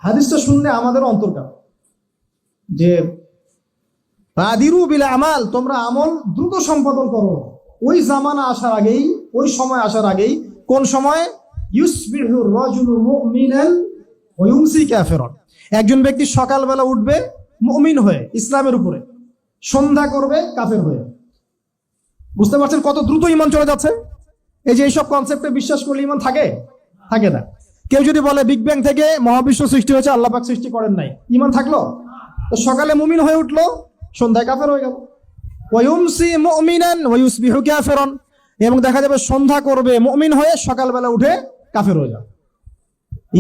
হাদিসটা শুনলে আমাদের অন্তর কাঁপে যে বাদিরু বিল আমাল, তোমরা আমল দ্রুত সম্পাদন করো। ওই জামানা আসার আগেই, ওই সময় আসার আগেই, কোন সময়? ইউসবিহু রাজুলু মুমিনান ওয়া ইউমসি কাফিরান। একজন ব্যক্তি সকালবেলা উঠবে মুমিন হয়ে, ইসলামের উপরে, সন্ধ্যা করবে কাফের হয়ে। বুঝতে পারছেন কত দ্রুত ঈমান চলে যাচ্ছে? এই যে এইসব কনসেপ্টে বিশ্বাস করলে ঈমান থাকে? থাকে না। কেউ যদি বলে বিগ ব্যাং থেকে মহাবিশ্ব সৃষ্টি হয়েছে, আল্লাহ পাক সৃষ্টি করেন নাই, ঈমান থাকলো? তো সকালে মুমিন হয়ে উঠলো, সন্ধ্যায় কাফের হয়ে গেল। ওয়া ইউমসি মুমিনান ওয়া ইউসবিহু কাফিরান, এবং দেখা যাবে সন্ধ্যা করবে মুমিন হয়ে, সকালবেলা উঠে কাফের হয়ে যাবে।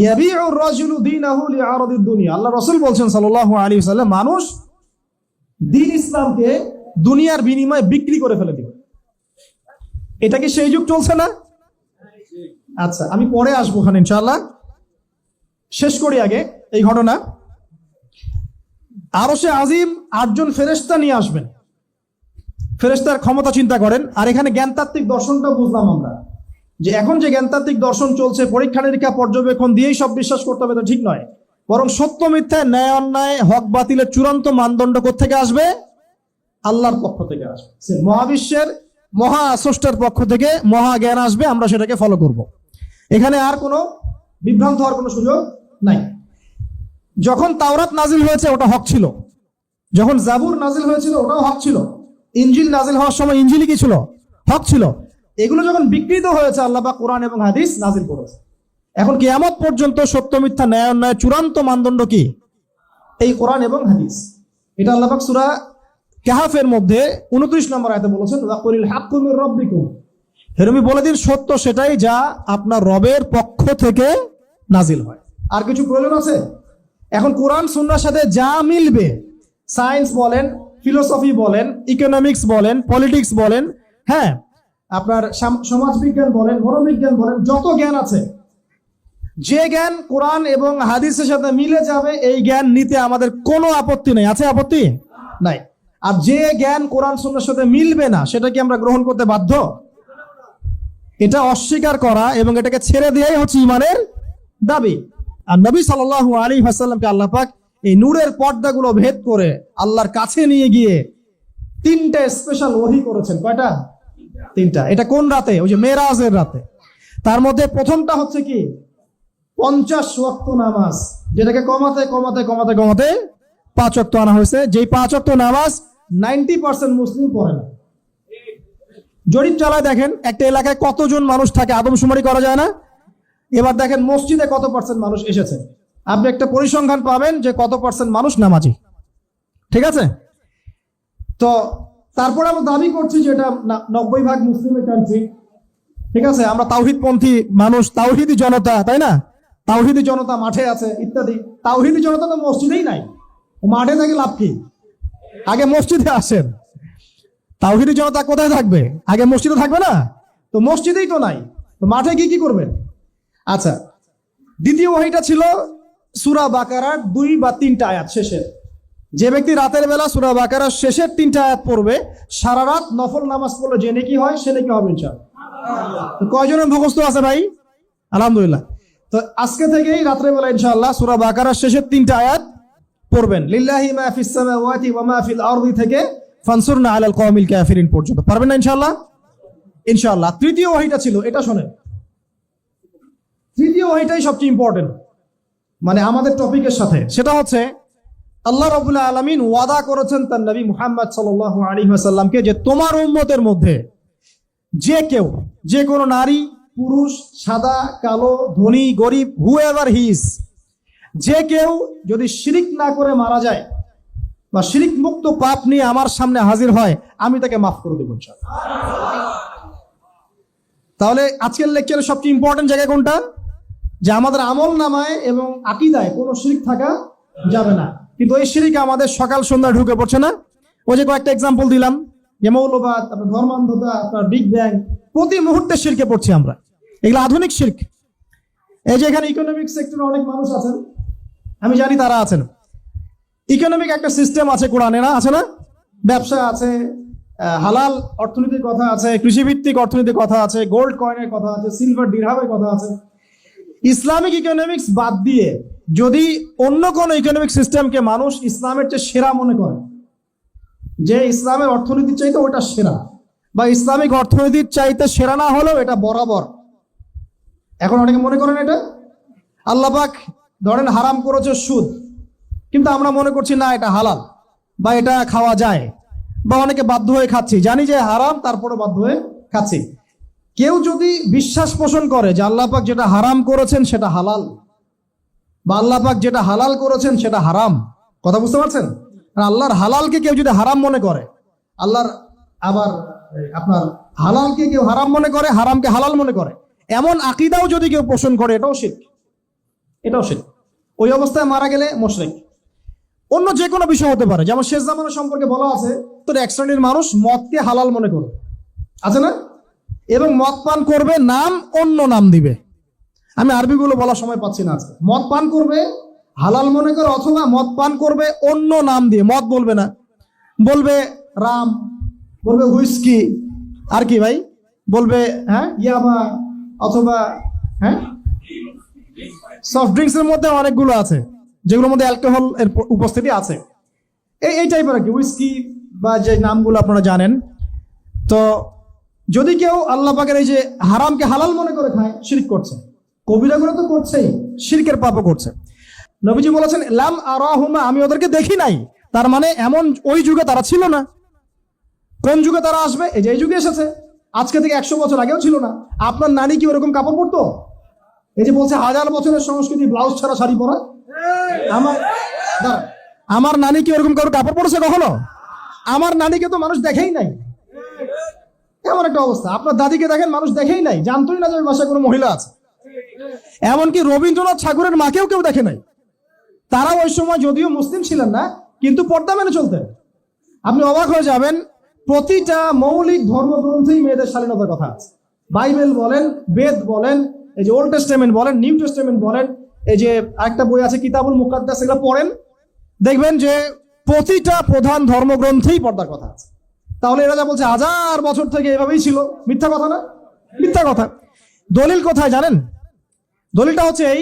ইয়াবিউর রাজুলু দীনাহু লিআরাদিদ দুনিয়া। আল্লাহ রাসূল বলছেন সাল্লাল্লাহু আলাইহি ওয়াসাল্লাম, মানুষ দ্বীন ইসলামকে দুনিয়ার বিনিময়ে বিক্রি করে ফেলে দিবে। এটা কি সেই যুগ চলছে না? আচ্ছা, আমি পরে আসবো ওখানে ইনশাআল্লাহ। শেষ করি আগে এই ঘটনা। আরশে আজিম 8 জন ফেরেশতা নিয়ে আসবেন। ফেরেশতার ক্ষমতা চিন্তা করেন। আর এখানে জ্ঞানতাত্ত্বিক দর্শনটা বুঝলাম আমরা, যে এখন যে জ্ঞানতাত্ত্বিক দর্শন চলছে, পরীক্ষা নিরীক্ষা পর্যবেক্ষণ দিয়েই সব বিশ্বাস করতে হবে, তো ঠিক নয়। বরং সত্য মিথ্যা, ন্যায় অন্যায়, হক বাতিলের চূড়ান্ত মানদণ্ড কোত্থেকে আসবে? আল্লাহর পক্ষ থেকে আসবে। মহাবিশ্বের মহা স্রষ্টার পক্ষ থেকে মহা জ্ঞান আসবে, আমরা সেটাকে ফলো করব। এখানে আর কোনো বিভ্রান্ত হওয়ার কোনো সুযোগ নাই। যখন তাওরাত নাজিল হয়েছে ওটা হক ছিল, যখন জাবুর নাজিল হয়েছিল ওটাও হক ছিল, ইনজিল নাজিল হওয়ার সময় ইনজিলই কি ছিল? হক ছিল। এগুলো যখন বিকৃত হয়েছে, আল্লাহ পাক কোরআন এবং হাদিস নাজিল করেছে। এখন কিয়ামত পর্যন্ত সত্য মিথ্যা, ন্যায় অন্যায় চূড়ান্ত মানদণ্ড কি? এই কোরআন এবং হাদিস। এটা আল্লাহ পাক সূরা কাহফের মধ্যে 29 নম্বর আয়াতে বলেছেন, ওয়াকুলিল হাক্কু মির রাব্বিকুম। হে নবী বলে দিন, সত্য সেটাই যা আপনার রবের পক্ষ থেকে নাজিল হয়। আর কিছু প্রয়োজন আছে? এখন কোরআন সুন্নাহর সাথে যা মিলবে, সায়েন্স বলেন, ফিলোসফি বলেন, ইকোনমিক্স বলেন, পলিটিক্স বলেন, হ্যাঁ, আপনার সমাজ বিজ্ঞান বলেন, মনোবিজ্ঞান বলেন, যত জ্ঞান আছে, যে জ্ঞান কোরআন এবং হাদিসের সাথে মিলে যাবে, এই জ্ঞান নিতে আমাদের কোনো আপত্তি নেই। আছে আপত্তি? নাই। আর যে জ্ঞান কোরআন সুন্নাহর সাথে মিলবে না, সেটা কি আমরা গ্রহণ করতে বাধ্য? এটা অস্বীকার করা এবং এটাকে ছেড়ে দেওয়াই হচ্ছে ঈমানের দাবি। আর নবী সাল্লাল্লাহু আলাইহি ওয়াসাল্লামকে আল্লাহ পাক এই নূরের পর্দাগুলো ভেদ করে আল্লাহর কাছে নিয়ে গিয়ে 3টে স্পেশাল ওহী করেছেন। কয়টা? 3টা। এটা কোন রাতে? ওই যে মেরাজের রাতে। তার মধ্যে প্রথমটা হচ্ছে কি? 50 ওয়াক্ত নামাজ, যেটাকে কমাতে কমাতে কমাতে কমাতে 5 ওয়াক্ত আনা হয়েছে। যেই 5 ওয়াক্ত নামাজ 90% মুসলিম পড়ে না। জরিপ চালায় দেখেন একটা এলাকায় কতজন মানুষ থাকে, আদমশুমারি করা যায় না? এবার দেখেন মসজিদে কত পার্সেন্ট মানুষ এসেছে, আপনি একটা পরিসংখ্যান পাবেন যে কত পার্সেন্ট মানুষ নামাজি। ঠিক আছে? তো তারপরে আমরা দাবি করছি যে এটা 90% মুসলিমের কান্ট্রি। ঠিক আছে, আমরা তাওহীদপন্থী মানুষ, তাওহীদি জনতা, তাই না? তাওহীদি জনতা মাঠে আছে ইত্যাদি। তাওহীদি জনতা তো মসজিদেই নাই, মাঠে থেকে লাভ কি? আগে মসজিদে আসেন। তাওহীদি জনতা কোথায় থাকবে? আগে মসজিদে থাকবে না? তো মসজিদেই তো নাই, তো মাঠে গিয়ে কি করবেন? আচ্ছা, দ্বিতীয় ওহীটা ছিল সূরা বাকারার 2 বা 3টা আয়াত শেষের। যে ব্যক্তি রাতের বেলা সূরা বাকারার শেষের 3টা আয়াত পড়বে, সারা রাত নফল নামাজ পড়লে যে নেকি হয় সে নেকি হবে ইনশাআল্লাহ। তো কয়জনের মুখস্থ আছে ভাই? আলহামদুলিল্লাহ। তো আজকে থেকেই রাতের বেলা ইনশাআল্লাহ সূরা বাকারার শেষের 3টা আয়াত পড়বেন। লিল্লাহি মা ফিস সামাওয়াতি ওয়া মা ফিল আরদি থেকে ফানসুরনা আলাল কওমিল কাফিরিন পর্যন্ত পারবেন না ইনশাআল্লাহ? ইনশাআল্লাহ। তৃতীয় ওহীটা ছিল, এটা শোনেন। তৃতীয় ওহীটাই সবচেয়ে ইম্পর্টেন্ট, মানে আমাদের টপিকের সাথে। সেটা হচ্ছে আল্লাহ রাব্বুল আলামিন ওয়াদা করেছেন তার নবী মুহাম্মদ সাল্লাল্লাহু আলাইহি ওয়াসাল্লামকে যে তোমার উম্মতের মধ্যে যে কেউ, যে কোনো নারী, পুরুষ, সাদা, কালো, ধনী, গরিব, হুএভার হি ইজ, যে কেউ যদি শিরিক না করে মারা যায় বা শিরিক মুক্ত পাপ নিয়ে আমার সামনে হাজির হয়, আমি তাকে মাফ করে দেব ইনশাআল্লাহ। তাহলে আজকের লেকচারের সবচেয়ে ইম্পর্টেন্ট জায়গা কোনটা? যে আমাদের আমল নামায় এবং আকীদায় কোনো শিরিক থাকা যাবে না। কিন্তু এই শিরিক আমাদের সকাল সন্ধ্যা ঢুকে পড়ছে না। ওই যে কয়েকটা এক্সাম্পল দিলাম, যে মৌলবাদ, আপনার ধর্মান্ধতা, আপনার বিগ ব্যাং, প্রতি মুহূর্তে শিরকে পড়ছি আমরা। এগুলো আধুনিক শিরক। এই যে এখানে ইকোনমিক সেক্টরে অনেক মানুষ আছেন, আমি জানি তারা আছেন। ইকোনমিক একটা সিস্টেম আছে কোরআনে, না আছে না? ব্যবসা আছে, হালাল অর্থনীতির কথা আছে, কৃষিভিত্তিক অর্থনীতির কথা আছে, গোল্ড কয়েনের কথা আছে, সিলভার ডিরহামের কথা আছে। ইসলামিক ইকোনমিক্স বাদ দিয়ে যদি অন্য কোন ইকোনমিক সিস্টেমকে মানুষ ইসলামের চেয়ে সেরা মনে করে, যে ইসলামের অর্থনীতির চাইতে ওটা সেরা, বা ইসলামিক অর্থনীতির চাইতে সেরা না হলেও এটা বরাবর, এখন অনেকে মনে করেন এটা আল্লাহ পাক ধরেন হারাম করেছে সুদ, কিন্তু আমরা মনে করছি না এটা হালাল বা এটা খাওয়া যায়, বা অনেকে বাধ্য হয়ে খাচ্ছি, জানি যে হারাম তারপরে বাধ্য হয়ে খাচ্ছি। কেউ যদি বিশ্বাস পোষণ করে যে আল্লাহ পাক যেটা হারাম করেছেন সেটা হালাল, বা আল্লাহ পাক যেটা হালাল করেছেন সেটা হারাম, কথা বুঝতে পারছেন? আল্লাহর হালালকে কেউ যদি হারাম মনে করে, আল্লাহর আবার আপনার হালালকে কেউ হারাম মনে করে, হারামকে হালাল মনে করে, এমন আকীদাও যদি কেউ পোষণ করে, এটাও শিরক, এটাও শিরক। ওই অবস্থায় মারা গেলে মুশরিক। অন্য যে কোনো বিষয় হতে পারে, যেমন শেষ জামানা সম্পর্কে বলা আছে, তোর এক শ্রেণীর মানুষ মদকে হালাল মনে করবে, আছে না? এবং মদ পান করবে, নাম অন্য নাম দিবে। আমি আরবিগুলো বলার সময় পাচ্ছি না আজকে। মদ পান করবে হালাল মনে করে, অথবা মদ পান করবে অন্য নাম দিয়ে, মদ বলবে না, বলবে রাম, বলবে হুইস্কি, আর কি ভাই বলবে, হ্যাঁ ইয়াবা, অথবা হ্যাঁ সফট ড্রিঙ্কস এর মধ্যে অনেকগুলো আছে যেগুলোর মধ্যে অ্যালকোহল এর উপস্থিতি আছে, এই টাইপের আর কি, হুইস্কি বা যে নামগুলো আপনারা জানেন। তো যদি কেউ আল্লাহ পাকের এই যে হারামকে হালাল মনে করে খায়, শিরক করছে। কবিরাগুলো তো করছেই, শিরকের পাপও করছে। নবীজি বলেছেন লাম আরাহুমা, আমি ওদেরকে দেখি নাই, তার মানে এমন ওই যুগে তারা ছিল না। কোন যুগে তারা আসবে? এই যে এই যুগে এসেছে, আজকে থেকে 100 বছর আগেও ছিল না। আপনার নানি কি ওরকম কাপড় পরতো? এই যে বলছে 1000 বছরের সংস্কৃতি, ব্লাউজ ছাড়া শাড়ি পরা, আমার নানি কি ওরকম কারো কাপড় পরেছে কখনো? আমার নানিকে তো মানুষ দেখেই নাই, এমন একটা অবস্থা। আপনার দাদিকে দেখেন, মানুষ দেখেই নাই, জানতোই না যে ওই বাসায় কোনো মহিলা আছে। এমনকি রবীন্দ্রনাথ ঠাকুরের মাকেও কেউ দেখে নাই। তারা ওই সময় যদিও মুসলিম ছিলেন না, কিন্তু পর্দা মেনে চলতেন। আপনি অবাক হয়ে যাবেন, প্রতিটা মৌলিক ধর্মগ্রন্থেই মেয়েদের স্বাধীনতার কথা আছে। বাইবেল বলেন, বেদ বলেন, এই যে ওল্ড টেস্টামেন্ট বলেন, নিউ টেস্টামেন্ট বলেন, এই যে আরেকটা বই আছে কিতাবুল মুকাদ্দাস, এগুলো পড়েন, দেখবেন যে প্রতিটা প্রধান ধর্মগ্রন্থেই পর্দার কথা আছে। তাহলে এরা যা বলছে 1000 বছর থেকে এভাবেই ছিল, মিথ্যা কথা না? মিথ্যা কথা। দলিল কোথায় জানেন? দলিলটা হচ্ছে এই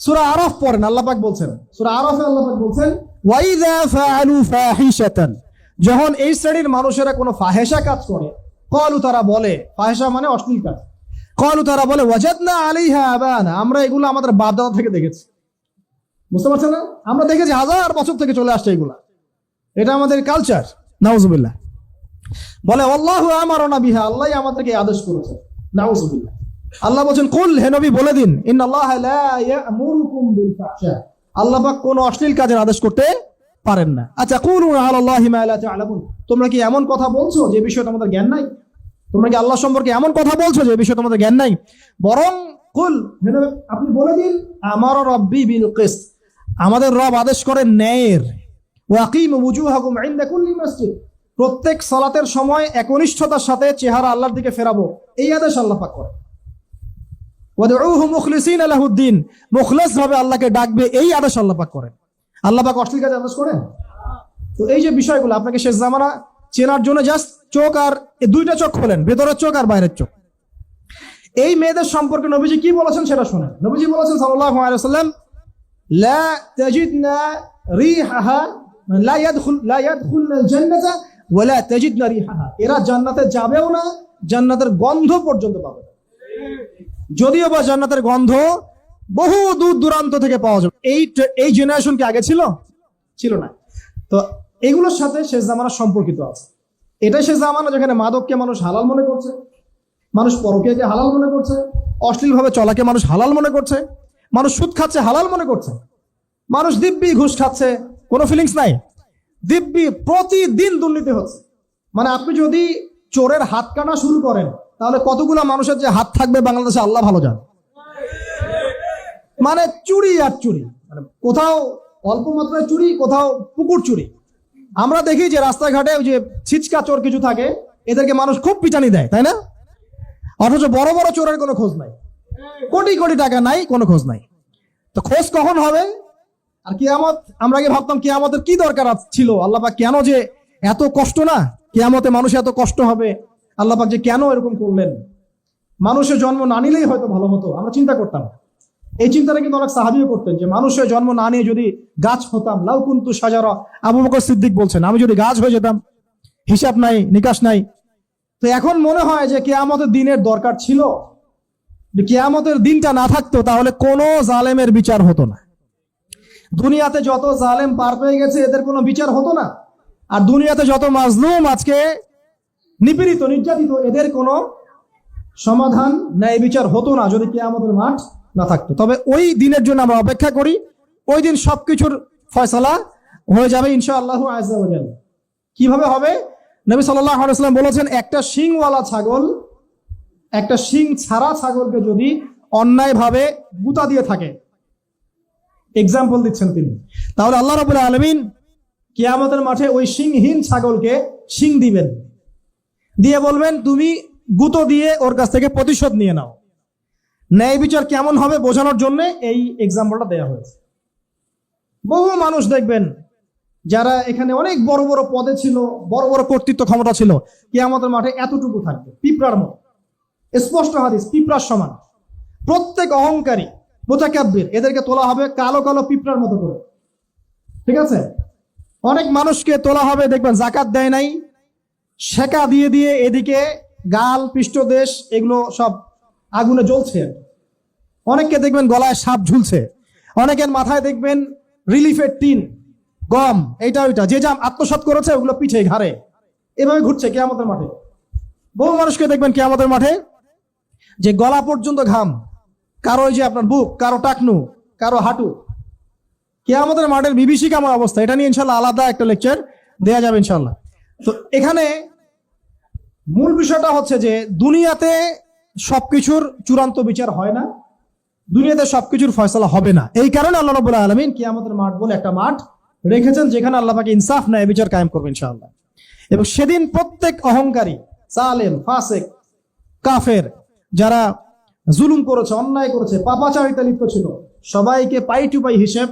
সূরা আরাফ পড়েন, আল্লাহ পাক বলছেন, সূরা আরাফে আল্লাহ পাক বলছেন ওয়াইযা ফাআলু ফাহিশাতান, যখন এই শ্রেণীর মানুষেরা কোনো ফাহেশা কাজ করে, ক্বালু, তারা বলে, ফাহেশা মানে অশ্লীল কাজ, ক্বালু, তারা বলে ওয়াজাদনা আলাইহা আবানা, আমরা এগুলো আমাদের বাপ দাদা থেকে দেখেছি। বুঝতে পারছেন না? আমরা দেখেছি 1000 বছর থেকে চলে আসছে এগুলা, এটা আমাদের কালচার। নাউজুবিল্লাহ। বলে আল্লাহু আমারনা বিহা, আল্লাহই আমাদেরকে আদেশ করেছে। নাউজুবিল্লাহ। আল্লাহ বলেন কুল, হে নবী বলে দিন, ইন্নাল্লাহা লা ইয়া'মুরুকুম বিল ফাহশা, আল্লাহ পাক কোন অশ্লীল কাজের আদেশ করতে পারেন না। আচ্ছা, কুলুনা আলাল্লাহি মা লা তা'লামুন, তোমরা কি এমন কথা বলছো যে বিষয়ে তোমাদের জ্ঞান নাই? তোমরা কি আল্লাহ সম্পর্কে এমন কথা বলছো যে বিষয়ে তোমাদের জ্ঞান নাই? বরং কুল, হে নবী আপনি বলে দিন, আমার রব্বি বিল কিসত, আমাদের রব আদেশ করেন ন্যায়ের। ওয়াকিমু ওয়ুজুহাকুম ইনদা কুল্লি মসজিদ, প্রত্যেক সালাতের সময় একনিষ্ঠতার সাথে চেহারা আল্লাহর দিকে ফেরাবো, এই আদেশ আল্লাহ পাক করেন। ওয়াদউহু মুখলিসিনা লাহুদ্দিন, মুখলিস ভাবে আল্লাহকে ডাকবে, এই আদেশ আল্লাহ পাক করেন। আল্লাহ পাক অশ্লীল কাজ আদেশ করেন? তো এই যে বিষয়গুলো আপনাকে শেষ জামানা চেনার জন্য জাস্ট চোখ আর দুইটা চোখ খোলেন, ভেতরের চোখ আর বাইরের চোখ। এই মেয়েদের সম্পর্কে নবীজি কি বলেছেন সেটা শুনেন। নবীজি বলেছেন সাল্লাল্লাহু আলাইহি ওয়াসাল্লাম লা তাজিদনা রিহাহা, লা ইয়াদখুলনাল জান্নাতা ওয়া লা তাজিদনা রিহাহা, এরা জান্নাতে যাবেও না, জান্নাতের গন্ধ পর্যন্ত পাবে না। যদিও বা জান্নাতের গন্ধ বহু দূর দূরান্ত থেকে পাওয়া যাবে। এই জেনারেশন কি আগে ছিল? ছিল না। তো এগুলোর সাথে শেষ জামানা সম্পর্কিত আছে। এটাই শেষ জামানা যেখানে মাদককে মানুষ হালাল মনে করছে, মানুষ পরকীয়াকে হালাল মনে করছে, অশ্লীল ভাবে চলাকে মানুষ হালাল মনে করছে, মানুষ সুদ খাচ্ছে হালাল মনে করছে, মানুষ দিব্যি ঘুষ খাচ্ছে, কোনো ফিলিংস নাই, দিব্যি প্রতিদিন দুর্নীতি হচ্ছে। মানে আপনি যদি চোরের হাত কাটা শুরু করেন, তাহলে কতগুলো মানুষের যে হাত থাকবে বাংলাদেশে আল্লাহ ভালো জানে। মানে চুরি আর চুরি, মানে কোথাও অল্প মাত্রায় চুরি, কোথাও পুকুর চুরি। আমরা দেখি যে রাস্তাঘাটে ওই যে ছিচকা চোর কিছু থাকে, এদেরকে মানুষ খুব পিটানি দেয়, তাই না? অথচ বড় বড় চোরের কোনো খোঁজ নাই, কোটি কোটি টাকা নাই, কোনো খোঁজ নাই। তো খোঁজ কখন হবে? আর কিয়ামত, আমরা আগে ভাবতাম কিয়ামতের কি দরকার ছিল, আল্লাহ পাক কেন যে এত কষ্ট, না কিয়ামতে মানুষ এত কষ্ট হবে, আল্লাহ পাক যে কেন এরকম করলেন, মানুষের জন্ম না নিলেই হয়তো ভালো হতো, আমরা চিন্তা করতাম। এই চিন্তাটা কিন্তু অনেক সাহাবীও করতেন যে মানুষের জন্ম না নিয়ে যদি গাছ হতাম, লাউ কুনতু শাজারা। আবু বকর সিদ্দিক বলছেন, আমি যদি গাছ হয়ে যেতাম, হিসাব নাই, নিকাশ নাই। তো এখন মনে হয় যে কিয়ামতের দিনের দরকার ছিল। কিয়ামতের দিনটা না থাকতো তাহলে কোনো জালেমের বিচার হতো না। দুনিয়াতে যত জালেম পার পেয়ে গেছে এদের কোনো বিচার হতো না। আর দুনিয়াতে যত মাজলুম আজকে নিপীড়িত, নির্যাতিত, এদের কোনো সমাধান, ন্যায় বিচার হতো না যদি কিয়ামতের মাঠ না থাকতো। তবে ওই দিনের জন্য আমরা অপেক্ষা করি। ওই দিন সবকিছুর ফয়সালা হয়ে যাবে ইনশাআল্লাহ আযজা ওয়া জাল্লা। কিভাবে হবে? নবী সাল্লাল্লাহু আলাইহি ওয়াসাল্লাম বলেছেন, একটা শিংওয়ালা ছাগল একটা শিং ছাড়া ছাগলকে যদি অন্যায়ভাবে গুতা দিয়ে থাকে, এক্সাম্পল দিচ্ছেন তিনি, তাহলে আল্লাহ রাব্বুল আলামিন কিয়ামতের মাঠে ওই শিংহীন ছাগলকে শিং দিবেন, দিয়ে বলবেন তুমি গুতো দিয়ে ওর কাছ থেকে প্রতিশোধ নিয়ে নাও। ন্যায় বিচার কেমন হবে বোঝানোর জন্য এই এক্সাম্পলটা দেওয়া হয়েছে। বহু মানুষ দেখবেন যারা এখানে অনেক বড় বড় পদে ছিল, বড় বড় কর্তৃত্ব ক্ষমতা ছিল, কিয়ামতের মাঠে এতটুকু থাকবে, পিঁপড়ার মতো। স্পষ্ট হাদিস, পিঁপড়ার সমান। প্রত্যেক অহংকারী, মুতাকাব্বির, এদেরকে তোলা হবে কালো কালো পিঁপড়ার মতো করে। ঠিক আছে? অনেক মানুষকে তোলা হবে, দেখবেন যাকাত দেয় নাই, সেকা দিয়ে দিয়ে এদিকে গাল, পৃষ্ঠদেশ এগুলো সব আগুনে জ্বলছে। অনেককে দেখবেন গলায় সাপ ঝুলছে, অনেকের মাথায় দেখবেন রিলিফের টিন, গম, এইটা ওইটা, যে যা আত্মসাৎ করেছে ওগুলো পিঠে ঘাড়ে, এভাবে ঘুরছে কিয়ামতের মাঠে। বহু মানুষকে দেখবেন কিয়ামতের মাঠে যে গলা পর্যন্ত ঘাম, কারো ওই যে আপনার বুক, কারো টাকনু, কারো হাঁটু। কিয়ামতের মাঠের বিভীষিকাময় অবস্থা, এটা নিয়ে ইনশাল্লাহ আলাদা একটা লেকচার দেয়া যাবে ইনশাল্লাহ। তো এখানে মূল বিষয়টা হচ্ছে যে দুনিয়াতে সবকিছুর চূড়ান্ত বিচার হয় না, দুনিয়াতে সবকিছুর ফয়সালা হবে না। এই কারণে আল্লাহ রাব্বুল আলামিন কিয়ামতের মাঠ বলে একটা মাঠ রেখেছেন, যেখানে আল্লাহ পাক ইনসাফ ন্যায় বিচার কায়েম করবে ইনশাআল্লাহ। এবং সেদিন প্রত্যেক অহংকারী, জালেম, ফাসিক, কাফের, যারা জুলুম করেছে, অন্যায় করেছে, পাপাচারিতা লিপ্ত ছিল, সবাইকে পাই টু পাই হিসেব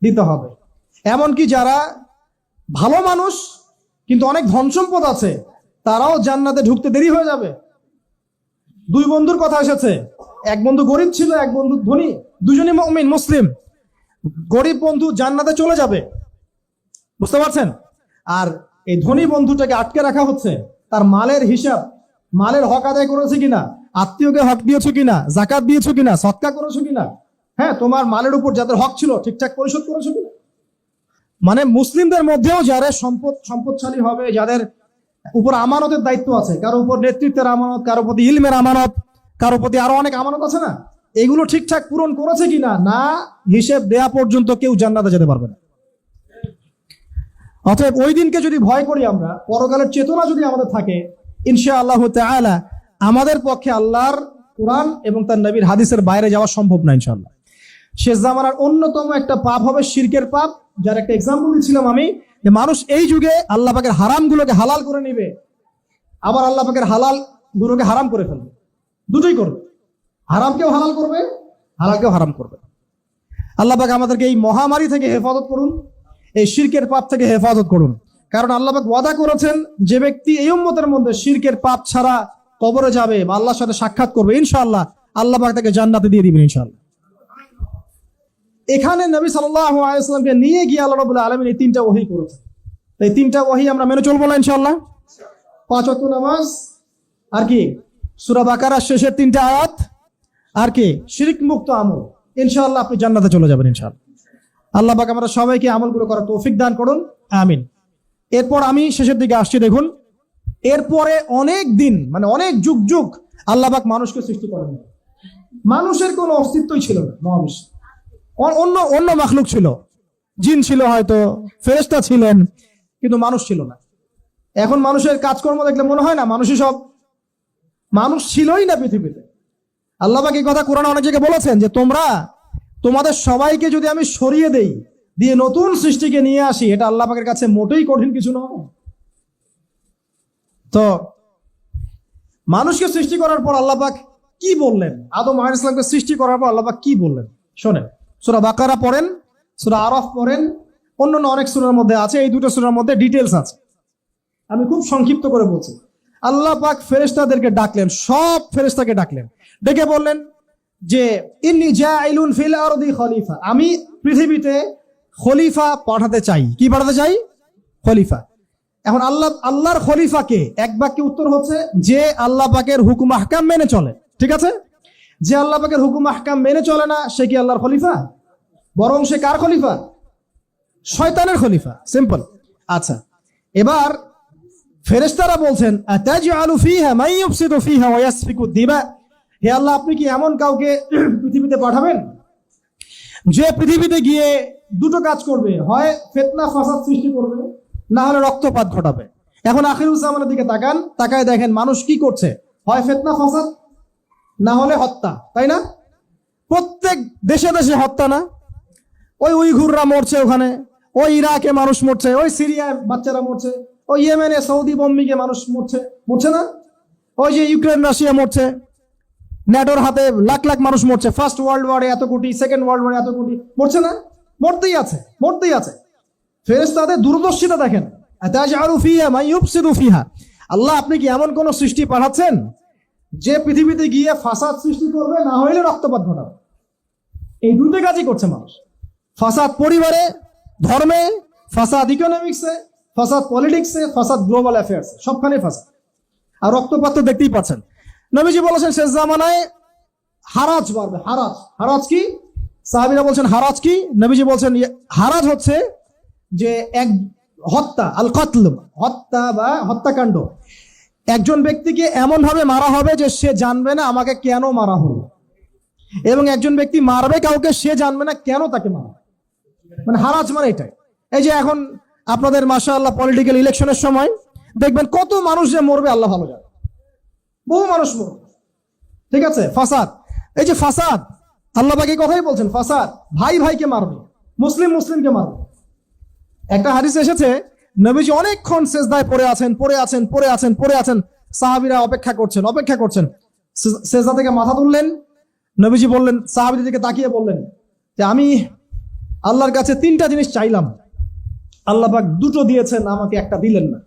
দিতে হবে। এমনকি যারা ভালো মানুষ কিন্তু অনেক ধন সম্পদ আছে, তারাও জান্নাতে ঢুকতে দেরি হয়ে যাবে। দুই বন্ধুর কথা এসেছে, এক বন্ধু গরিব ছিল, এক বন্ধু ধনী, দুজনই মুমিন মুসলিম। গরিব বন্ধু জান্নাতে চলে যাবে, বুঝতে পারছেন? আর এই ধনী বন্ধুটাকে আটকে রাখা হচ্ছে, তার মালের হিসাব, মালের হক আদায় করেছে কিনা, আত্মীয়কে হক দিয়েছো কিনা, জাকাত দিয়েছো কিনা, সদকা করেছো কিনা, হ্যাঁ, তোমার মালের উপর যাদের হক ছিল ঠিকঠাক পরিশোধ করেছো কিনা। মানে মুসলিমদের মধ্যেও যারা সম্পদশালী হবে, যাদের উপর আমানতের দায়িত্ব আছে, কারো উপর নেতৃত্বের আমানত, কারো প্রতি ইলমের আমানত, কারো প্রতি আরো অনেক আমানত আছে না, এগুলো ঠিকঠাক পূরণ করেছে কিনা না হিসেব দেয়া পর্যন্ত কেউ জান্নাতে যেতে পারবে না। অতএব ওই দিনকে যদি ভয় করি আমরা, পরকালের চেতনা যদি আমাদের থাকে, ইনশাআল্লাহ তাআলা আমাদের পক্ষে আল্লাহর কোরআন এবং তার নবীর হাদিসের বাইরে যাওয়া সম্ভব না ইনশাআল্লাহ। শেষ জামানার অন্যতম একটা পাপ হবে শিরকের পাপ, যার একটা এক্সাম্পল দিচ্ছিলাম আমি, যে মানুষ এই যুগে আল্লাহ পাকের হারাম গুলোকে হালাল করে নিবে, আবার আল্লাহ পাকের হালাল গুলোকে হারাম করে ফেলবে, দুটোই করবে। হারামকেও হালাল করবে, হালালকেও হারাম করবে। আল্লাহ পাক আমাদেরকে এই মহামারী থেকে হেফাজত করুন, এই শিরকের পাপ থেকে হেফাজত করুন। কারণ আল্লাহ পাক ওয়াদা করেছেন, যে ব্যক্তি এই উম্মতের মধ্যে শিরকের পাপ ছাড়া কবরে যাবে বা আল্লাহর সাথে সাক্ষাৎ করবে, ইনশাআল্লাহ আল্লাহ পাক তাকে জান্নাতে দিয়ে দিবেন ইনশাআল্লাহ। এখানে নবী সাল্লাল্লাহু আলাইহি ওয়াসাল্লামকে নিয়ে গিয়ে আল্লাহ রাব্বুল আলামিন এই তিনটা ওহী করেছেন। এই তিনটা ওহী আমরা মেনে চলবো না ইনশাআল্লাহ। 5 ওয়াক্ত নামাজ, আর কি সূরা বাকারার শেষের 3টা আয়াত, আর কি শিরক মুক্ত আমল, ইনশাআল্লাহ আপনি জান্নাতে চলে যাবেন ইনশাআল্লাহ। আল্লাহ পাক আমরা সবাইকে আমলগুলো করার তৌফিক দান করুন, আমিন। এরপর আমি শেষের দিকে আসছি, দেখুন এরপরে অনেক দিন, মানে অনেক যুগ যুগ আল্লাহ পাক মানুষকে সৃষ্টি করেন। মানুষের কোনো অস্তিত্বই ছিল না মহাবিশ্বে, অন্য অন্য মাখলুক ছিল, জিন ছিল, হয়তো ফেরেশতা ছিলেন, কিন্তু মানুষ ছিল না। এখন মানুষের কাজকর্ম দেখলে মনে হয় না মানুষই সব, মানুষ ছিলই না পৃথিবীতে। আল্লাহ পাক এই কথা কোরআনে অনেক জায়গায় বলেছেন যে তোমাদের সবাইকে যদি আমি সরিয়ে দেই, দিয়ে নতুন সৃষ্টিকে নিয়ে আসি, এটা আল্লাহ পাকের কাছে মোটেই কঠিন কিছু নয়। তো মানুষকে সৃষ্টি করার পর আল্লাহ পাক কি বললেন, আদম আলাইহিস সালামকে সৃষ্টি করার পর আল্লাহ পাক কি বললেন শোনেন। সূরা বাকারা পড়েন, সূরা আরাফ পড়েন, অন্যান্য অনেক সূরার মধ্যে আছে, এই দুটো সূরার মধ্যে ডিটেলস আছে। আমি খুব সংক্ষিপ্ত করে বলছি। আল্লাহ পাক ফেরেশতাদেরকে ডাকলেন, সব ফেরেশতাকে ডাকলেন, ডেকে বললেন যে ইন্নী জাইলুন ফিল আরদি খলিফা, আমি পৃথিবীতে খলিফা পাঠাতে চাই। কি পাঠাতে চাই? খলিফা। এখন আল্লাহর খলিফাকে, এক বাক্যে উত্তর হচ্ছে যে আল্লাহ পাকের হুকুম আহকাম মেনে চলে। ঠিক আছে? যে আল্লাহ পাকের হুকুম আহকাম মেনে চলে না, সে কি আল্লাহর খলিফা? বরং সে কার খলিফা? শয়তানের খলিফা। সিম্পল। আচ্ছা, এবার ফেরেশতারা বলছেন আতাজআলু ফিহা মান ইউফসিদু ফিহা ওয়া ইয়াসফিকু দিমা, হে আল্লাহ, আপনি কি এমন কাউকে পৃথিবীতে পাঠাবেন যে পৃথিবীতে গিয়ে দুটো কাজ করবে, হয় ফিতনা ফাসাদ সৃষ্টি করবে, না হলে রক্তপাত ঘটাবে। এখন আখিরুল জামানের দিকে তাকান, তাকায় দেখেন মানুষ কি করছে, হয় ফিতনা ফাসাদ, না হলে হত্যা, তাই না? প্রত্যেক দেশে দেশে হত্যা না? ওই উইঘুররা মরছে ওখানে, ওই ইরাকে মানুষ মরছে, ওই সিরিয়ায় বাচ্চারা মরছে, ওই ইয়েমেনে সৌদি বম্বিকে মানুষ মরছে, মরছে না? ওই যে ইউক্রেন রাশিয়া মরছে, ন্যাটোর হাতে লাখ লাখ মানুষ মরছে, ফার্স্ট ওয়ার্ল্ড ওয়ারে এত কোটি, সেকেন্ড ওয়ার্ল্ড ওয়ারে এত কোটি, মরছে না? মরতেই আছে, মরতেই আছে। ফেরেশতাদের দূরদর্শিতা দেখেন, আতাজআলু ফিহা মান ইউফসিদু ফিহা, আল্লাহ আপনি কি এমন কোন সৃষ্টি পাঠাচ্ছেন যে পৃথিবীতে গিয়ে ফাসাদ সৃষ্টি করবে, না হইলে রক্তপাত ঘটাবে? এই দুটো কাজই করছে মানুষ। ফাসাদ পরিবারে, ধর্মে, ফাসাদ ইকোনমিক্সে, ফাসাদ পলিটিক্সে, ফাসাদ গ্লোবাল অ্যাফেয়ার্স, সবখানে ফাসাদ। আর রক্তপাত তো দেখতেই পাচ্ছেন। নবীজি বলেছেন শেষ জামানায় হারাজ বাড়বে। হারাজ, হারাজ কি? সাহাবীরা বলছেন হারাজ কি? নবীজি বলছেন হারাজ হচ্ছে যে এক হত্যা, আল কতল, হত্যা বা হত্যাকাণ্ড। একজন ব্যক্তিকে এমন ভাবে মারা হবে যে সে জানবে না আমাকে কেন মারা হলো, এবং একজন ব্যক্তি মারবে কাউকে, সে জানবে না কেন তাকে মারা। মানে হারাজ মানে এটাই। এই যে এখন আপনাদের মাশাআল্লাহ পলিটিক্যাল ইলেকশনের সময় দেখবেন কত মানুষ যে মরবে আল্লাহ ভালো জানে, বহু মানুষ মরবে। ঠিক আছে? ফাসাদ, এই যে ফাসাদ, আল্লাহ পাক এই কথাই বলছেন, ফাসাদ, ভাই ভাইকে মারবে, মুসলিম মুসলিমকে মারবে। একটা হাদিস এসেছে নবীজি অনেকক্ষণ সেজদায় পড়ে আছেন, সাহাবীরা অপেক্ষা করছেন। সেজদা থেকে মাথা তুললেন, নবীজি বললেন, সাহাবীদের দিকে তাকিয়ে বললেন যে আমি আল্লাহর কাছে তিনটা জিনিস চাইলাম, আল্লাহ পাক দুটো দিয়েছেন, আমাকে একটা দিলেন না।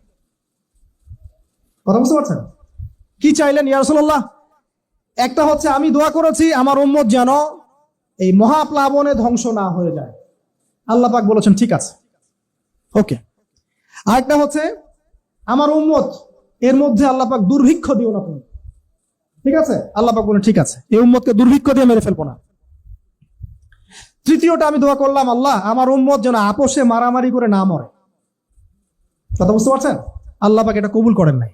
কথা বুঝতে পারছেন? কি চাইলেন ইয়া রাসূলুল্লাহ? একটা হচ্ছে আমি দোয়া করেছি আমার উম্মত যেন এই মহাপ্লাবনে ধ্বংস না হয়ে যায়। আল্লাহ পাক বলেছেন ঠিক আছে, ওকে। আরেকটা হচ্ছে আমার উম্মত এর মধ্যে আল্লাহ পাক দুর্ভিক্ষ দিও না তুমি। ঠিক আছে? আল্লাহ পাক বলেন ঠিক আছে, এই উম্মতকে দুর্ভিক্ষ দিয়ে মেরে ফেলবো না। তৃতীয়টা আমি দোয়া করলাম, আল্লাহ আমার উম্মত যেন আপোষে মারামারি করে না মরে। কথা বুঝতে পারছেন? আল্লাহ পাক এটা কবুল করেন নাই।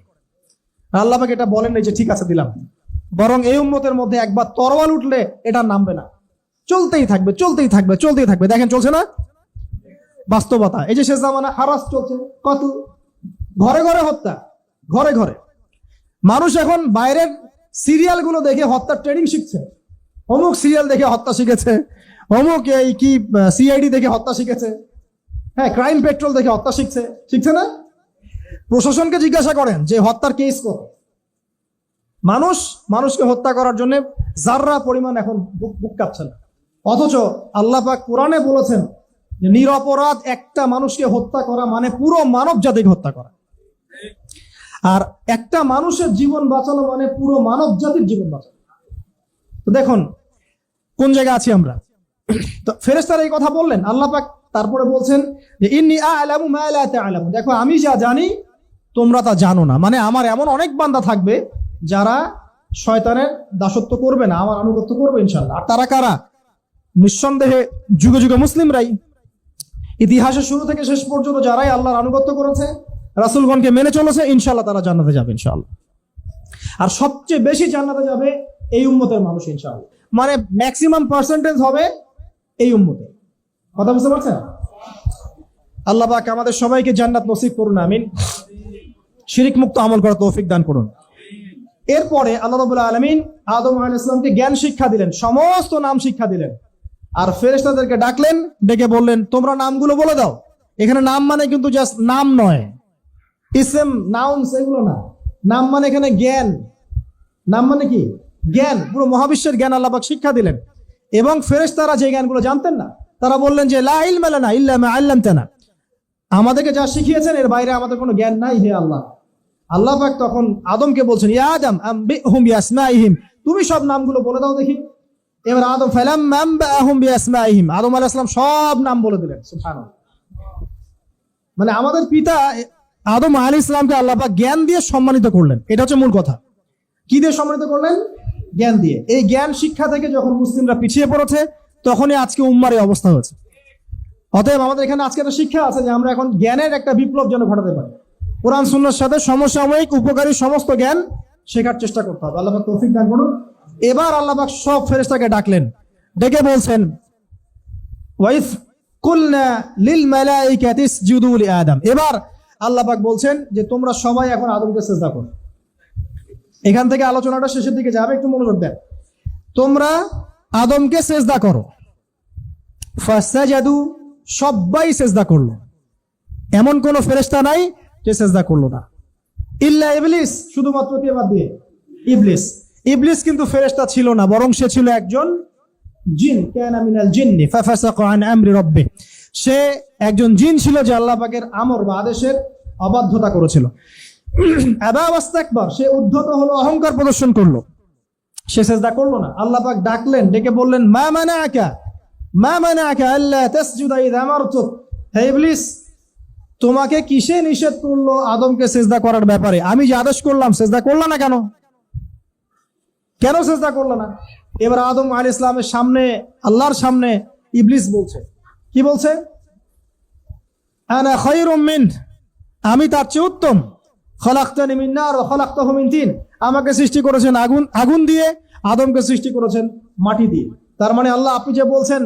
আল্লাহ পাক এটা বলেন নাই যে ঠিক আছে দিলাম, বরং এই উম্মতের মধ্যে একবার তরোয়াল উঠলে এটা নামবে না, চলতেই থাকবে। দেখেন চলছে না বাস্তবতা? এই যে শেষ জামানা হারাস চলছে, কত ঘরে ঘরে হত্যা, ঘরে ঘরে মানুষ এখন বাইরের সিরিয়াল গুলো দেখে হত্যার ট্রেনিং শিখছে। অমুক সিরিয়াল দেখে হত্যা শিখেছে, অমুক এই কি সিআইডি দেখে হত্যা শিখেছে, হ্যাঁ ক্রাইম পেট্রোল দেখে হত্যা শিখছে না? প্রশাসনকে জিজ্ঞাসা করেন যে হত্যার কেস কত। মানুষকে হত্যা করার জন্য যাররা পরিমাণ এখন বুক কাঁপছে না। অথচ আল্লাহ পাক কোরআনে বলেছেন যে নিরপরাধ একটা মানুষকে হত্যা করা মানে পুরো মানব জাতিকে হত্যা করা, আর একটা মানুষের জীবন বাঁচানো মানে পুরো মানব জাতির জীবন বাঁচানো। তো দেখুন কোন জায়গায় আছি আমরা। তো ফেরেশতারা এই কথা বললেন, আল্লাহ পাক তারপরে বলছেন যে ইন্নী আ'লামু মা লা তা'লামুন, দেখো আমি যা জানি তোমরা তা জানো না। মানে আমার এমন অনেক বান্দা থাকবে যারা শয়তানের দাসত্ব করবে না, আমার আনুগত্য করবে ইনশাআল্লাহ। আর তারা কারা? নিঃসন্দেহে যুগে যুগে মুসলিমরাই, ইতিহাসের শুরু থেকে শেষ পর্যন্ত যারাই আল্লাহর আনুগত্য করেছে, রাসূলগণকে মেনে চলেছে, ইনশাআল্লাহ তারা জান্নাতে যাবে ইনশাআল্লাহ। আর সবচেয়ে বেশি জান্নাতে যাবে এই উম্মতের মানুষ ইনশাআল্লাহ। মানে ম্যাক্সিমাম পার্সেন্টেজ হবে এই উম্মতে। কথা বুঝতে পারছেন? আল্লাহ পাক আমাদের সবাইকে জান্নাত নসিব করুন, আমিন। শিরক মুক্ত আমল করার তৌফিক দান করুন। এরপরে আল্লাহ রাব্বুল আলামিন আদম আলাইহিস সালামকে জ্ঞান শিক্ষা দিলেন, সমস্ত নাম শিক্ষা দিলেন, আর ফেরেশতাদেরকে ডাকলেন, ডেকে বললেন তোমরা নামগুলো বলে দাও। এখানে নাম মানে কিন্তু জাস্ট নাম নয়, ইসম নাউন্স এগুলো না। নাম মানে এখানে জ্ঞান। নাম মানে কি? জ্ঞান। পুরো মহাবিশ্বের জ্ঞান আল্লাহ পাক শিক্ষা দিলেন। এবং ফেরেশতারা যে জ্ঞানগুলো জানতেন না, তারা বললেন যে লা ইলমা লানা ইল্লা মা আল্লামতানা, আমাদেরকে যা শিখিয়েছেন এর বাইরে আমাদের কোনো জ্ঞান নাই হে আল্লাহ। আল্লাহ পাক তখন আদমকে বলছেন ইয়া আদম আম্বিহুম বিআসমাইহিম, তুমি সব নামগুলো বলে দাও দেখি। এবার আদম ফালাম্মা আনবাআহুম বিআসমাইহিম, আদম আলাইহিস সালাম সব নাম বলে দিলেন। সুবহানাল্লাহ। মানে আমাদের পিতা আদম আলাইহিস সালামকে আল্লাহ পাক জ্ঞান দিয়ে সম্মানিত করলেন। এটা হচ্ছে মূল কথা। কি দিয়ে সম্মানিত করলেন? জ্ঞান দিয়ে। এই জ্ঞান শিক্ষা থেকে যখন মুসলিমরা পিছিয়ে পড়েছে, তখনই আজকে উম্মার এই অবস্থা হয়েছে। অতএব আমাদের এখানে আজকে একটা শিক্ষা আছে যে আমরা এখন জ্ঞানের একটা বিপ্লব যেন ঘটাতে পারি। কোরআন সুন্নাহর সাথে সমসাময়িক উপকারী সমস্ত জ্ঞান শেখার চেষ্টা করতে হবে। আল্লাহ পাক তৌফিক দান করুন। এবার আল্লাহ পাক সব ফেরেশতাকে ডাকলেন, ডেকে বলছেন ওয়াইস কুলনা লিল মালাইকাতি ইসজুদু লি আদম। এবার আল্লাহ পাক বলছেন যে তোমরা সবাই এখন আদমকে সিজদা করো। এখান থেকে আলোচনাটা শেষের দিকে যাবে, একটু মনোযোগ দেন। তোমরা আদমকে সিজদা করো। ফাসাজাদু, সবাই সিজদা করলো, এমন কোন ফেরেশতা নাই যে সিজদা করলো না। ইল্লা ইবলিস, শুধুমাত্র কে বাদ দিয়ে? ইবলিস। ইবলিস কিন্তু ফেরেশতা ছিল না, বরং সে ছিল একজন জিন। কানা মিনাল জিন্নি ফাফাসাকা আন আমরি রাব্বিহ, সে একজন জিন ছিল যে আল্লাহ পাকের আমর বা আদেশের অবাধ্যতা করেছিল। আবা ওয়াস্তাকবার, সে উদ্ধত হলো, অহংকার প্রদর্শন করলো, সে সিজদা করলো না। আল্লাহ পাক ডাকলেন, ডেকে বললেন মা মানাআকা আল্লা তাসজুদা ইযা আমারতুক, হে ইবলিস তোমাকে কিসে নিষেধ করলো আদমকে সিজদা করার ব্যাপারে? আমি যে আদেশ করলাম সিজদা করলা না কেন? কেন সিজদা করলা না? এবার আদম আলাইহিস সালামের সামনে, আল্লাহর সামনে ইবলিস বলছে, কি বলছে? আনা খায়রুম মিন, আমি তার চেয়ে উত্তম। খলাকতানি মিন নার ওয়া খলাকতাহু মিন তিন, আমাকে সৃষ্টি করেছেন আগুন দিয়ে, আদমকে সৃষ্টি করেছেন মাটি দিয়ে। তার মানে আল্লাহ, আপনি যে বলছেন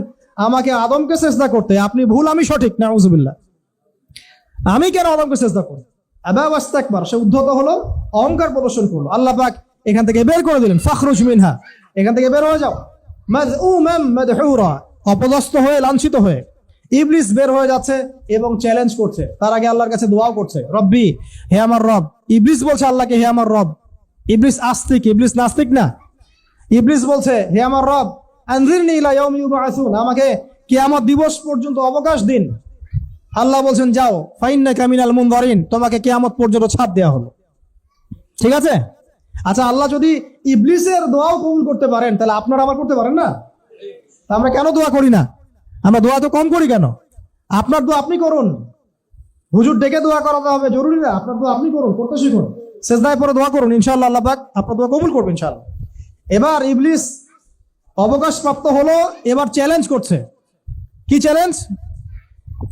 আমাকে আদমকে সিজদা করতে, আপনি ভুল, আমি সঠিক। নাউযুবিল্লাহ, আমি কেন আদমকে সিজদা করব? আবা ওয়াস্তাকবার, সে উদ্ধত হলো, অহংকার প্রদর্শন করলো। আল্লাহ পাক এখান থেকে বের করে দিলেন, ফাখরুজ মিনহা, এখান থেকে বের হয়ে যাও। মাযউমান মাদহুরা, অপদস্থ হয়ে, লাঞ্ছিত হয়ে। ইবলিস বের হয়ে যাচ্ছে এবং চ্যালেঞ্জ করছে। তার আগে আল্লাহর কাছে দোয়াও করছে, রব্বি, হে আমার রব। ইবলিস বলছে আল্লাহকে, হে আমার রব। ইবলিস আস্তিক, ইবলিস নাস্তিক না। ইবলিস বলছে, হে আমার রব, আনজিরনি ইলা ইয়াউমি ইউবআসুন, আমাকে কিয়ামত দিবস পর্যন্ত অবকাশ দিন। আল্লাহ বলছেন যাও, ফাইন্নাকা মিনাল মুনযারিন, তোমাকে কিয়ামত পর্যন্ত ছাড় দেওয়া হলো। ঠিক আছে? আচ্ছা, আল্লাহ যদি ইবলিসের দোয়াও কবুল করতে পারেন, তাহলে আপনারা আবার করতে পারেন না? আমরা কেন দোয়া করি না? আমরা দোয়া তো কম করি কেন? আপনার দোয়া আপনি করুন। হুজুর ডেকে দোয়া করাতে হবে জরুরি না, আপনার দোয়া আপনি করুন, করতে শিখুন, সেজদায় পরে দোয়া করুন, ইনশাআল্লাহ আল্লাহ পাক আপনার দোয়া কবুল করবেন ইনশাআল্লাহ। এবার ইবলিস অবকাশ প্রাপ্ত হলো, এবার চ্যালেঞ্জ করছে। কি চ্যালেঞ্জ?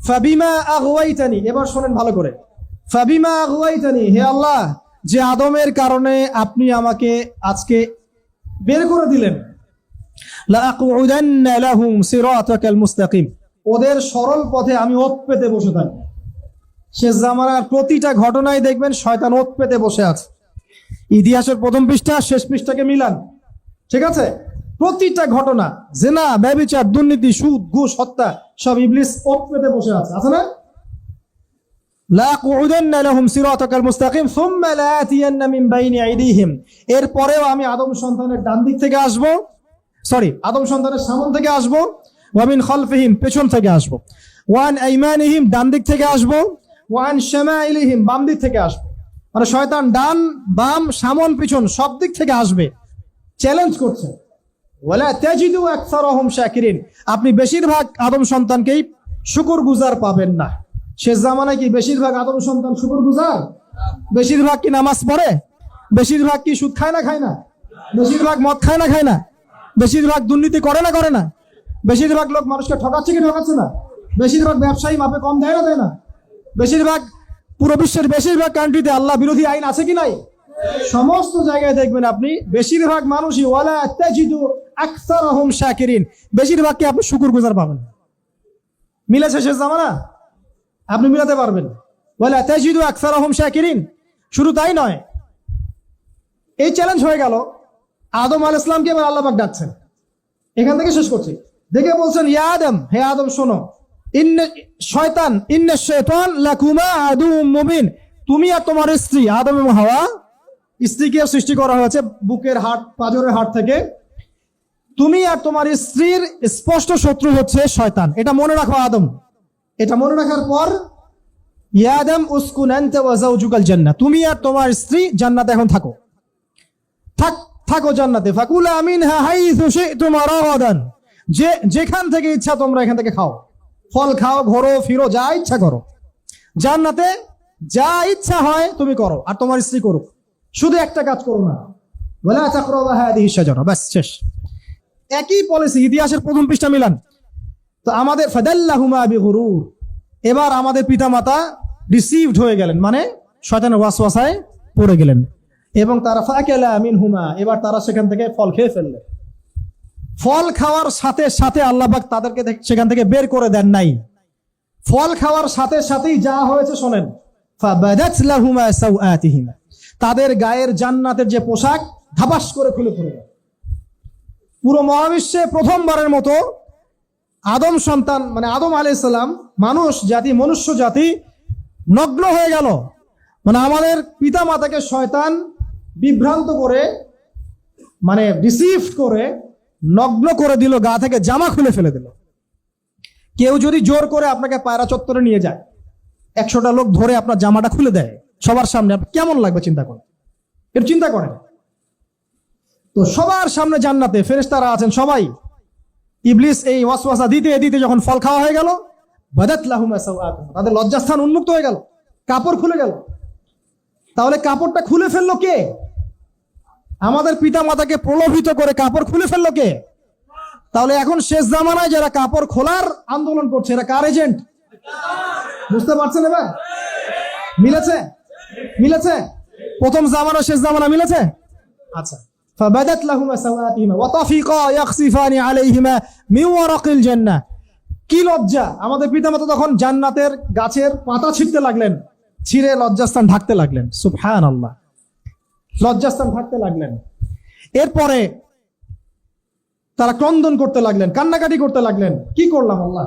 ফাবিমা আগওয়াইতানি, এবার শোনেন ভালো করে। ফাবিমা আগওয়াইতানি, হে আল্লাহ, যে আদমের কারণে আপনি আমাকে আজকে বের করে দিলেন, লাআকুউদান্না লাহুম সিরাতাকাল মুস্তাকিম, ওদের সরল পথে আমি ওত পেতে বসে থাকি। শেষ জামানার প্রতিটা ঘটনায় দেখবেন শয়তান ওত পেতে বসে আছে। ইতিহাসের প্রথম পৃষ্ঠা শেষ পৃষ্ঠাকে মিলান, ঠিক আছে? প্রতিটা ঘটনা, জিনা, ব্যভিচার, দুর্নীতি, সুদ, ঘুষ, হত্যা, সব ইবলিস ওত পেতে বসে আছে, আছে না? লাআকুউদান্না লাহুম সিরাতাকাল মুস্তাকিম সুম্মা লাআতিয়ান্না মিন বাইনি আইদিহিম, এরপরেও আমি আদম সন্তানের ডান দিক থেকে আসবো, আদম সন্তানের সামন থেকে আসবো, ওয়া মিন খালফিহিম, পেছন থেকে আসবো, ওয়া আন আইমানিহিম, ডান দিক থেকে আসবো, ওয়া আন শামাইলিহিম, বাম দিক থেকে আসবো। মানে শয়তান ডান, বাম, সামন, পিছন সব দিক থেকে আসবে, চ্যালেঞ্জ করছে। ওয়ালা তাজিদু আকসারহুম শাকিরিন, আপনি বেশিরভাগ আদম সন্তানকেই শুকরগুজার পাবেন না। শেষ জামানায় কি বেশিরভাগ আদম সন্তান শুকরগুজার? বেশিরভাগ কি নামাজ পড়ে? বেশিরভাগ কি সুদ খায় না খায় না? বেশিরভাগ মদ খায় না খায় না? বেশিরভাগ দুর্নীতি করে না করে না? বেশিরভাগ লোক মানুষকে ঠকাচ্ছে কি ঠকাচ্ছে না? বেশিরভাগ ব্যবসায়ী মাপে কম দেয় না দেয় না? বেশিরভাগ, পুরো বিশ্বের বেশিরভাগ কান্ট্রিতে আল্লাহ বিরোধী আইন আছে কি নাই? সমস্ত জায়গায় দেখবেন আপনি বেশিরভাগ মানুষই ওয়ালা তাজিদু আকসারহুম শাকিরিন, বেশিরভাগকে আপনি শুকরগুজার পাবেন। মিলেছে শেষ জামানা? আপনি মিলাতে পারবেন? ওয়ালা তাজিদু আকসারহুম শাকিরিন। শুধু তাই নয়, এই চ্যালেঞ্জ হয়ে গেল, আদম আলাইহিস সালামকে এবার আল্লাহ পাক ডাকছেন। এখান থেকে শেষ করছি। দেখে বলছেন, ইয়া আদম, হে আদম শোনো, ইন্না শাইতান লাকুমা আদুউম মুবিন, তুমি আর তোমার স্ত্রী আদম এবং হাওয়া, স্ত্রীকে সৃষ্টি করা হয়েছে বুকের হাড়, পাঁজরের হাড় থেকে। তুমি আর তোমার স্ত্রীর স্পষ্ট শত্রু হচ্ছে শয়তান, এটা মনে রাখো আদম। এটা মনে রাখার পর, ইয়া আদম উসকুন আনতা ওয়া যাওজুকাল জান্নাহ, তুমি আর তোমার স্ত্রী জান্নাতে এখন থাকো। থাকো জান্নাতে, ফাকুলা মিনহা হাইসু শি'তুম রাগাদান, যেখান থেকে ইচ্ছা তোমরা এখান থেকে খাও, ফল খাও, ঘোরো ফিরো, যা ইচ্ছা করো। জান্নাতে যা ইচ্ছা হয় তুমি করো, আর তোমার স্ত্রী করুক, শুধু একটা কাজ করো না, ওয়ালা তাকরাবা হাদিহি শাজারা, বাস শেষ। একই পলিসি, ইতিহাসের প্রথম পৃষ্ঠা মিলান। তো আমাদের ফাদাল্লাহুমা বিগুরুর, এবার আমাদের পিতামাতা ডিসিভড হয়ে গেলেন, মানে শয়তানের ওয়াসওয়াসায় পড়ে গেলেন, এবং তারা ফাকালা মিনহুমা, এবার তারা সেখান থেকে ফল খেয়ে ফেললেন। ফল খাওয়ার সাথে সাথে আল্লাহ পাক তাদেরকে সেখান থেকে বের করে দেন নাই। ফল খাওয়ার সাথে সাথেই যা হয়েছে শোনেন, ফাবাদাত লাহুমা সাওআতিহিমা, তাদের গায়ের জান্নাতের যে পোশাক ধাপাস করে খুলে পড়ে গেল। পুরো মহাবিশ্বে প্রথমবারের মতো আদম সন্তান, মানে আদম আলাইহিস সালাম, মানুষ জাতি, মনুষ্য জাতি নগ্ন হয়ে গেল। মানে আমাদের পিতা মাতাকে শয়তান বিভ্রান্ত করে, মানে ডিসিভ করে নগ্ন করে দিল, গা থেকে জামা খুলে ফেলে দিল। কেউ যদি জোর করে আপনাকে পায়রা চত্বরে নিয়ে যায়, 100টা লোক ধরে আপনার জামাটা খুলে দেয় সবার সামনে, কেমন লাগবে চিন্তা করেন, এর চিন্তা করেন। তো সবার সামনে জান্নাতে ফেরেশতারা আছেন সবাই, ইবলিস এই ওয়াসওয়াসা দিতে দিতে যখন ফল খাওয়া হয়ে গেল, বাদাত লাহুমা সাওআতুহুমা, তাদের লজ্জাস্থান উন্মুক্ত হয়ে গেল, কাপড় খুলে গেল। তাহলে কাপড়টা খুলে ফেললো কে? আমাদের পিতা মাতাকে প্রলোভিত করে কাপড় খুলে ফেললো কে? তাহলে এখন শেষ জামানায় যারা কাপড় খোলার আন্দোলন করছে, এরা কার এজেন্ট? বুঝতে পারছেন এবার? মিলেছে? মিলেছে? প্রথম জামানা শেষ জামানা মিলেছে? আচ্ছা, ফাবাদাত লাহুমা সাওআতিহিমা ওয়া তাফিকা ইয়াখসিফানি আলাইহিমা মিন ওয়ারাকিল জান্নাহ। কি লজ্জা! আমাদের পিতামাতা তখন জান্নাতের গাছের পাতা ছিঁড়তে লাগলেন, ছিঁড়ে লজ্জাস্থান ঢাকতে লাগলেন। সুবহানাল্লাহ, লজ্জাস্থান ঢাকতে লাগলেন। এরপরে তারা ক্রন্দন করতে লাগলেন, কান্নাকাটি করতে লাগলেন, কি করলাম আল্লাহ,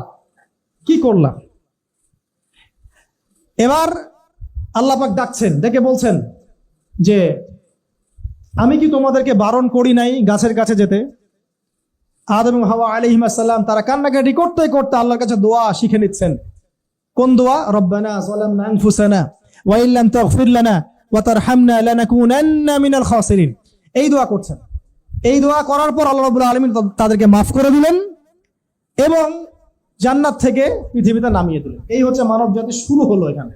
কি করলাম? এবার আল্লাহ পাক ডাকছেন, ডেকে বলছেন যে আমি কি তোমাদেরকে বারণ করি নাই গাছের কাছে যেতে? আদম এবং হাওয়া আলাইহিস সালাম তারা কান্নাকাটি করতে করতে আল্লাহর কাছে দোয়া শিখে নিচ্ছেন। কোন দোয়া? রব্বানা যালামনা আনফুসানা ওয়া ইল্লাম তাগফির লানা ওয়া তারহামনা লানাকুনান্না মিনাল খাসিরিন। এই দোয়া করছেন। এই দোয়া করার পর আল্লাহ রাব্বুল আলামিন তাদেরকে মাফ করে দিলেন এবং জান্নাত থেকে পৃথিবীতে নামিয়ে দিলেন। এই হচ্ছে মানব জাতির শুরু হলো এখানে,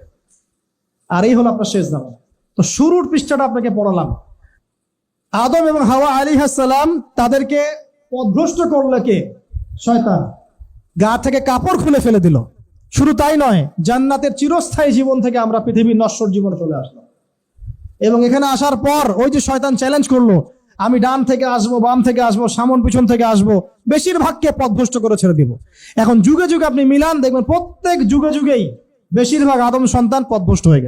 আর এই হলো আপনার শেষ জামানা। তো শুরুর পৃষ্ঠাটা আপনাকে পড়ালাম। আদম এবং হাওয়া আলাইহিস সালাম তাদেরকে পথভ্রষ্ট করলো কে? শয়তান। গা থেকে কাপড় খুলে ফেলে দিল। শুধু তাই নয়, জান্নাতের চিরস্থায়ী জীবন থেকে আমরা পৃথিবীর নশ্বর জীবনে চলে আসলাম। এবং এখানে আসার পর ওই যে শয়তান চ্যালেঞ্জ করলো, আমি ডান থেকে আসবো, বাম থেকে আসবো, সামন পিছন থেকে আসবো, বেশিরভাগকে পথভ্রষ্ট করে ছেড়ে দিব। এখন যুগে যুগে আপনি মিলান, দেখবেন প্রত্যেক যুগে যুগেই বেশিরভাগ আদম সন্তান পথভ্রষ্ট হয়ে গেছে।